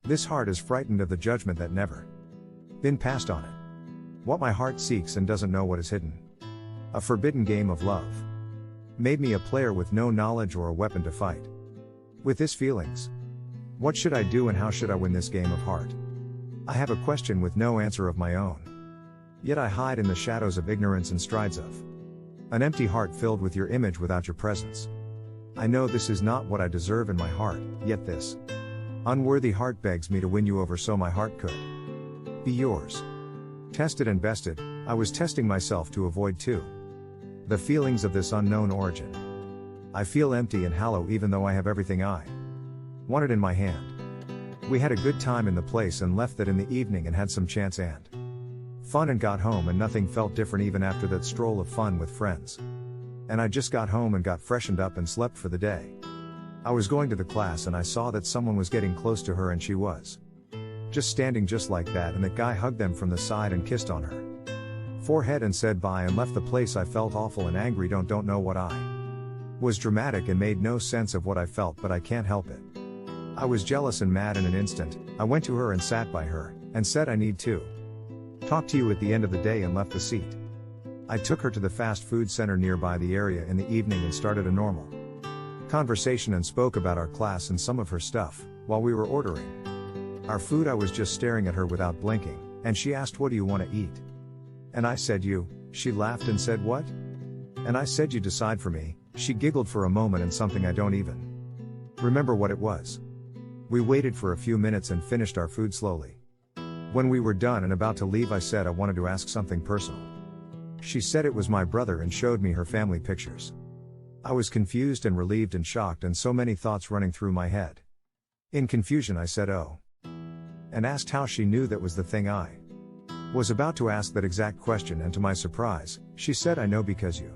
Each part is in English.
This heart is frightened of the judgment that never been passed on it. What my heart seeks and doesn't know what is hidden. A forbidden game of love. Made me a player with no knowledge or a weapon to fight. With this feelings. What should I do and how should I win this game of heart? I have a question with no answer of my own. Yet I hide in the shadows of ignorance and strides of an empty heart filled with your image without your presence. I know this is not what I deserve in my heart, yet this unworthy heart begs me to win you over so my heart could be yours. Tested and bested, I was testing myself to avoid too the feelings of this unknown origin. I feel empty and hollow even though I have everything I wanted in my hand. We had a good time in the place and left that in the evening and had some chance and fun and got home and nothing felt different even after that stroll of fun with friends. And I just got home and got freshened up and slept for the day. I was going to the class and I saw that someone was getting close to her and she was just standing just like that and that guy hugged them from the side and kissed on her forehead and said bye and left the place. I felt awful and angry, don't know what I was dramatic and made no sense of what I felt, but I can't help it. I was jealous and mad in an instant. I went to her and sat by her and said I need to talk to you at the end of the day and left the seat. I took her to the fast food center nearby the area in the evening and started a normal conversation and spoke about our class and some of her stuff. While we were ordering our food I was just staring at her without blinking, and she asked, "What do you want to eat?" And I said, "You." She laughed and said, "What?" And I said, "You decide for me." She giggled for a moment and something I don't even remember what it was. We waited for a few minutes and finished our food slowly. When we were done and about to leave I said I wanted to ask something personal. She said it was my brother and showed me her family pictures. I was confused and relieved and shocked and so many thoughts running through my head. In confusion I said "Oh," and asked how she knew that was the thing I was about to ask, that exact question, and to my surprise, she said, "I know because you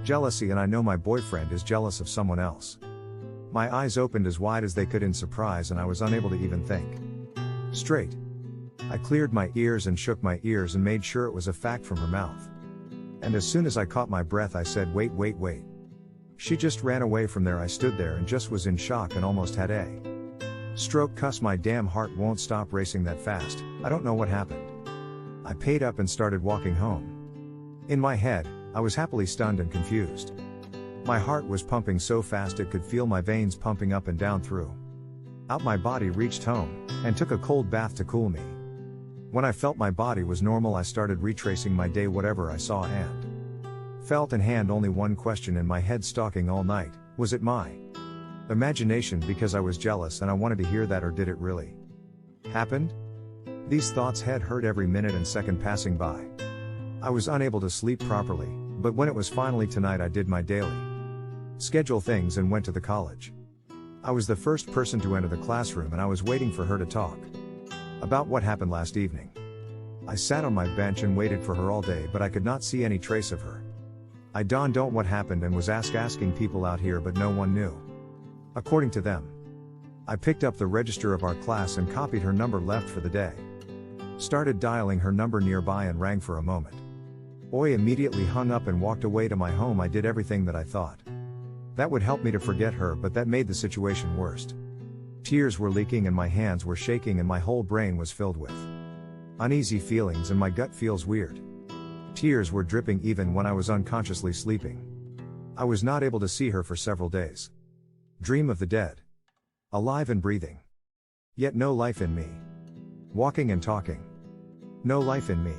jealousy and I know my boyfriend is jealous of someone else." My eyes opened as wide as they could in surprise and I was unable to even think straight. I cleared my ears and shook my ears and made sure it was a fact from her mouth. And as soon as I caught my breath I said, wait. She just ran away from there. I stood there and just was in shock and almost had a stroke. Cuss, my damn heart won't stop racing that fast. I don't know what happened. I paid up and started walking home. In my head, I was happily stunned and confused. My heart was pumping so fast it could feel my veins pumping up and down through out my body. Reached home and took a cold bath to cool me. When I felt my body was normal I started retracing my day, whatever I saw and felt and had only one question in my head stalking all night: was it my imagination because I was jealous and I wanted to hear that, or did it really happen? These thoughts had hurt every minute and second passing by. I was unable to sleep properly, but when it was finally tonight I did my daily schedule things and went to the college. I was the first person to enter the classroom and I was waiting for her to talk about what happened last evening. I sat on my bench and waited for her all day, but I could not see any trace of her. I dawned on what happened and was asking people out here, but no one knew. According to them, I picked up the register of our class and copied her number left for the day. Started dialing her number nearby and rang for a moment. I immediately hung up and walked away to my home. I did everything that I thought that would help me to forget her, but that made the situation worse. Tears were leaking and my hands were shaking and my whole brain was filled with uneasy feelings and my gut feels weird. Tears were dripping even when I was unconsciously sleeping. I was not able to see her for several days. Dream of the dead. Alive and breathing. Yet no life in me. Walking and talking. No life in me.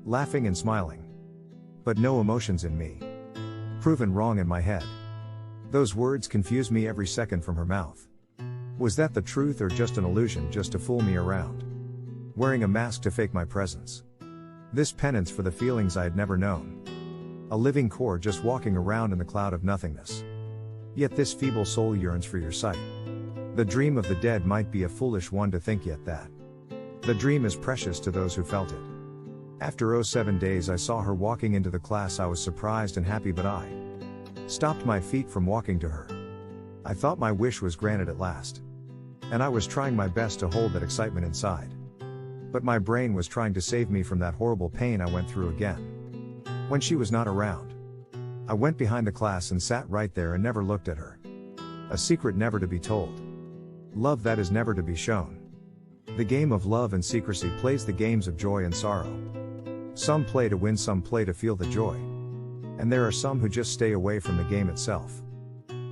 Laughing and smiling. But no emotions in me. Proven wrong in my head. Those words confuse me every second from her mouth. Was that the truth or just an illusion, just to fool me around? Wearing a mask to fake my presence. This penance for the feelings I had never known. A living core just walking around in the cloud of nothingness. Yet this feeble soul yearns for your sight. The dream of the dead might be a foolish one to think, yet that the dream is precious to those who felt it. After 7 days I saw her walking into the class. I was surprised and happy, but I stopped my feet from walking to her. I thought my wish was granted at last. And I was trying my best to hold that excitement inside. But my brain was trying to save me from that horrible pain I went through again. When she was not around, I went behind the class and sat right there and never looked at her. A secret never to be told. Love that is never to be shown. The game of love and secrecy plays the games of joy and sorrow. Some play to win, some play to feel the joy. And there are some who just stay away from the game itself.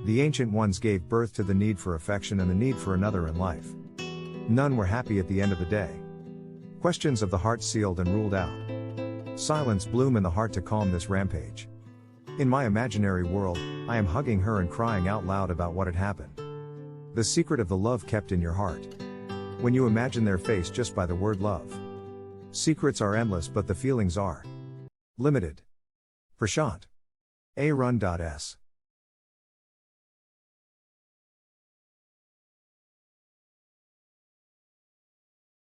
The ancient ones gave birth to the need for affection and the need for another in life. None were happy at the end of the day. Questions of the heart sealed and ruled out. Silence bloom in the heart to calm this rampage. In my imaginary world, I am hugging her and crying out loud about what had happened. The secret of the love kept in your heart. When you imagine their face just by the word love. Secrets are endless, but the feelings are limited. Prashant. A. Run.S.